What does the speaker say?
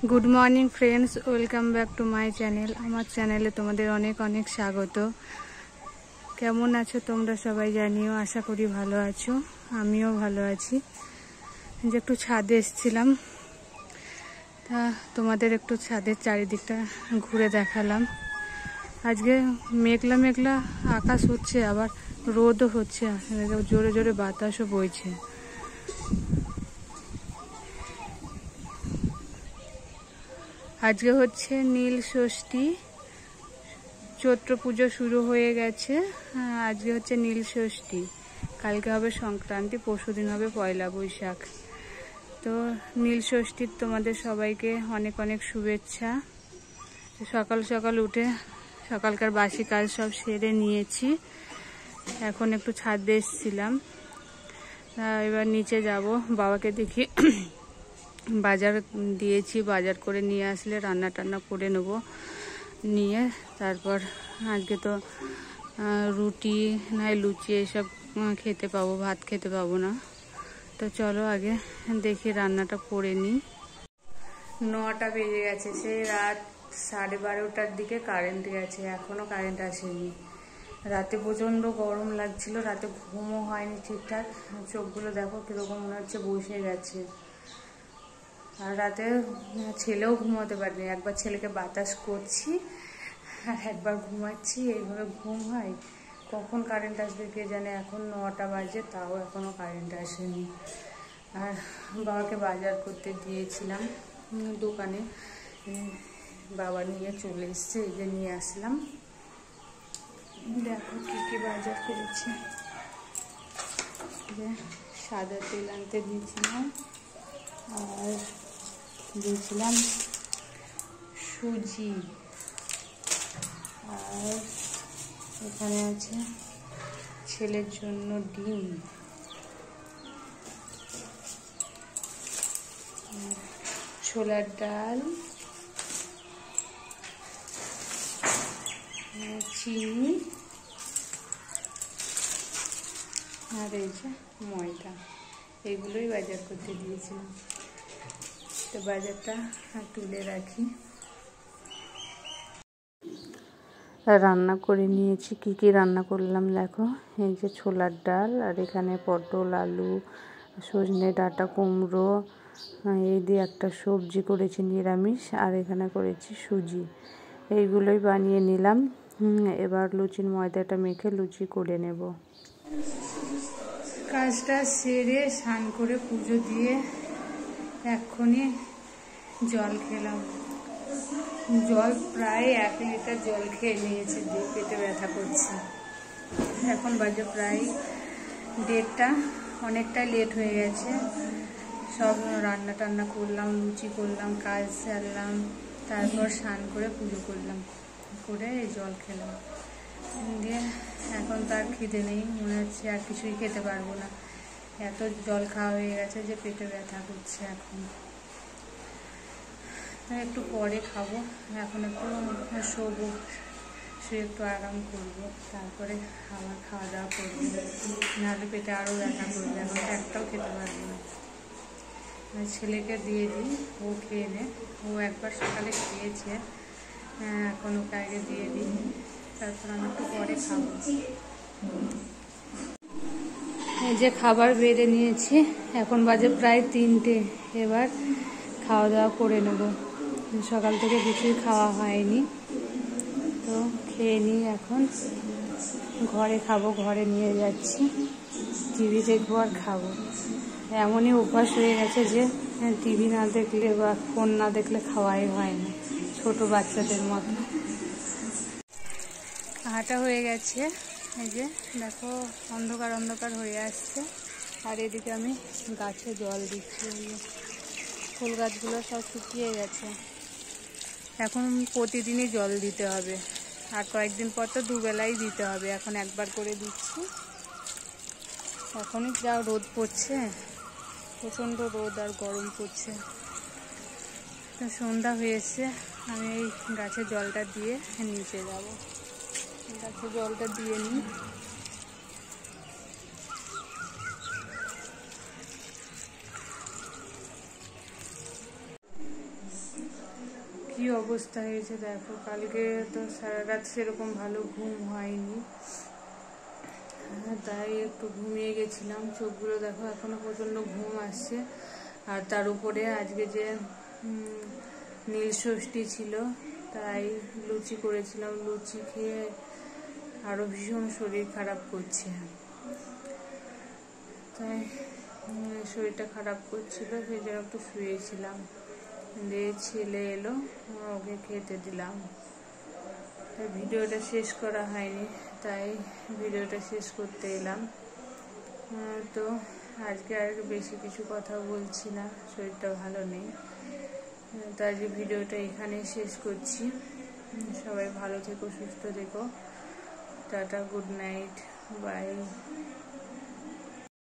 Good morning friends, welcome back to my channel. आमार चैनेले तोमादेर अनेक अनेक स्वागत। केमन आछो तोमरा सबाई जानियो, आशा करी भालो आछो। आमिओ भालो आछि। जे एकटु छादे एसेछिलाम, ता तोमादेर एकटु छादेर चारिदिकटा घुरे देखालाम। आजके मेघला मेघला आकाश होच्छे, आबार रोदो होच्छे, जोरे जोरे बातासो बইছে। আজকে হচ্ছে নীল ষষ্ঠী, চৈত্র পুজো শুরু হয়ে গেছে। আজকে হচ্ছে নীল ষষ্ঠী, কালকে হবে সংক্রান্তি, পরশুদিন হবে পয়লা বৈশাখ। তো নীল ষষ্ঠীর তোমাদের সবাইকে অনেক অনেক শুভেচ্ছা। সকাল সকাল উঠে সকালকার বাসি কাজ সব সেরে নিয়েছি। এখন একটু ছাদে এসেছিলাম, এবার নিচে যাব। বাবাকে দেখি বাজার দিয়েছি, বাজার করে নিয়ে আসলে রান্না টান্না করে নেব। নিয়ে তারপর আজকে তো রুটি নাই লুচি এসব খেতে পাবো, ভাত খেতে পাবো না। তো চলো আগে দেখি রান্নাটা করে নিই। 9টা বেজে গেছে, সেই রাত 12:30টার দিকে কারেন্ট গেছে, এখনো কারেন্ট আসেনি। রাতে প্রচণ্ড গরম লাগছিল, রাতে ঘুমও হয়নি ঠিকঠাক। চোখগুলো দেখো কীরকম মনে হচ্ছে বসে গেছে। আর রাতে ছেলেও ঘুমাতে পারেনি, একবার ছেলেকে বাতাস করছি আর একবার ঘুমাচ্ছি, এইভাবে ঘুম হয়। কখন কারেন্ট আসবে কে জানে। এখন 9টা বাজে, তাও এখনও কারেন্ট আসেনি। আর বাবাকে বাজার করতে দিয়েছিলাম দোকানে, বাবা নিয়ে চলে এসছে, এই যে নিয়ে আসলাম। দেখো কী কী বাজার করেছি। সাদা তেল আনতে দিয়েছিলাম, আর দিয়েছিলাম সুজি, আর এখানে আছে ছেলের জন্য ডিম, ছোলার ডাল, চিনি, আর এই যে ময়দা। এইগুলোই বাজার করতে দিয়েছিলাম। তো বাজারটা তুলে রাখি। রান্না করে নিয়েছি। কি কি রান্না করলাম দেখো। এই যে ছোলার ডাল, আর এখানে পটল, আলু, সজনে ডাঁটা, কুমড়ো, এই দিয়ে একটা সবজি করেছি নিরামিষ, আর এখানে করেছি সুজি। এইগুলোই বানিয়ে নিলাম। এবার লুচির ময়দাটা মেখে লুচি করে নেব। কাজটা সেরে স্নান করে পুজো দিয়ে এক্ষুনি জল খেলাম। জল প্রায় 1 লিটার জল খেয়ে নিয়েছি, দিয়ে পেটে ব্যথা করছে। এখন বাজে প্রায় 1:30টা, অনেকটা লেট হয়ে গেছে। সব রান্না টান্না করলাম, লুচি করলাম, কাজ সারলাম, তারপর স্নান করে পুজো করলাম, করে এই জল খেলাম। দিয়ে এখন তার খিদে নেই, মনে হচ্ছে আর কিছুই খেতে পারবো না। এত জল খাওয়া হয়ে গেছে যে পেটে ব্যথা করছে। এখন একটু পরে খাবো, এখন একটু শোবো, শুয়ে একটু আরাম করবো, তারপরে আবার খাওয়া দাওয়া করবো, নাহলে পেটে আরও ব্যথা করবে। এখন একটাও খেতে পারবো না। ছেলেকে দিয়ে দিই, ও খেয়ে নে। ও একবার সকালে খেয়েছে, এখন ওকে আগে দিয়ে দিই, তারপর আমি একটু পরে খাবো। এই যে খাবার বেড়ে নিয়েছি, এখন বাজে প্রায় 3টে। এবার খাওয়া দাওয়া করে নেব। সকাল থেকে কিছুই খাওয়া হয়নি, তো খেয়ে নিই। এখন ঘরে খাবো, ঘরে নিয়ে যাচ্ছি, টিভি দেখবো আর খাবো। এমনই অভ্যাস হয়ে গেছে যে টিভি না দেখলে বা ফোন না দেখলে খাওয়াই হয় না, ছোট বাচ্চাদের মতো। হাঁটা হয়ে গেছে, এই যে দেখো অন্ধকার অন্ধকার হয়ে আসছে। আর এদিকে আমি গাছে জল দিচ্ছি। ফুল গাছগুলো সব শুকিয়ে গেছে, এখন প্রতিদিনই জল দিতে হবে। আর কয়েকদিন পর তো দুবেলাই দিতে হবে। এখন একবার করে দিচ্ছি। এখনই যা রোদ পড়ছে, প্রচণ্ড রোদ আর গরম পড়ছে। তো সন্ধ্যা হয়েছে, আমি এই গাছে জলটা দিয়ে নিচে যাব। গাছে জলটা দিয়ে নিই। কি অবস্থা হয়েছে দেখো। কালকে তো সারা রাত সেরকম ভালো ঘুম হয়নি, তাই একটু ঘুমিয়ে গেছিলাম। চোখগুলো দেখো এখনো প্রচণ্ড ঘুম আসছে। আর তার উপরে আজকে যে নীল ষষ্ঠী ছিল, তাই লুচি করেছিলাম। লুচি খেয়ে আরো ভীষণ শরীর খারাপ করছে, তাই শরীরটা খারাপ করছিল, সেই জন্য একটু শুয়েছিলাম। দিয়ে ছেলে এলো, ওকে খেতে দিলাম। ভিডিওটা শেষ করা হয়নি, তাই ভিডিওটা শেষ করতে এলাম। তো আজকে আর বেশি কিছু কথা বলছি না, শরীরটা ভালো নেই, তো আজকে ভিডিওটা এখানে শেষ করছি। সবাই ভালো থেকো, সুস্থ থেকো। Tata, good night, by.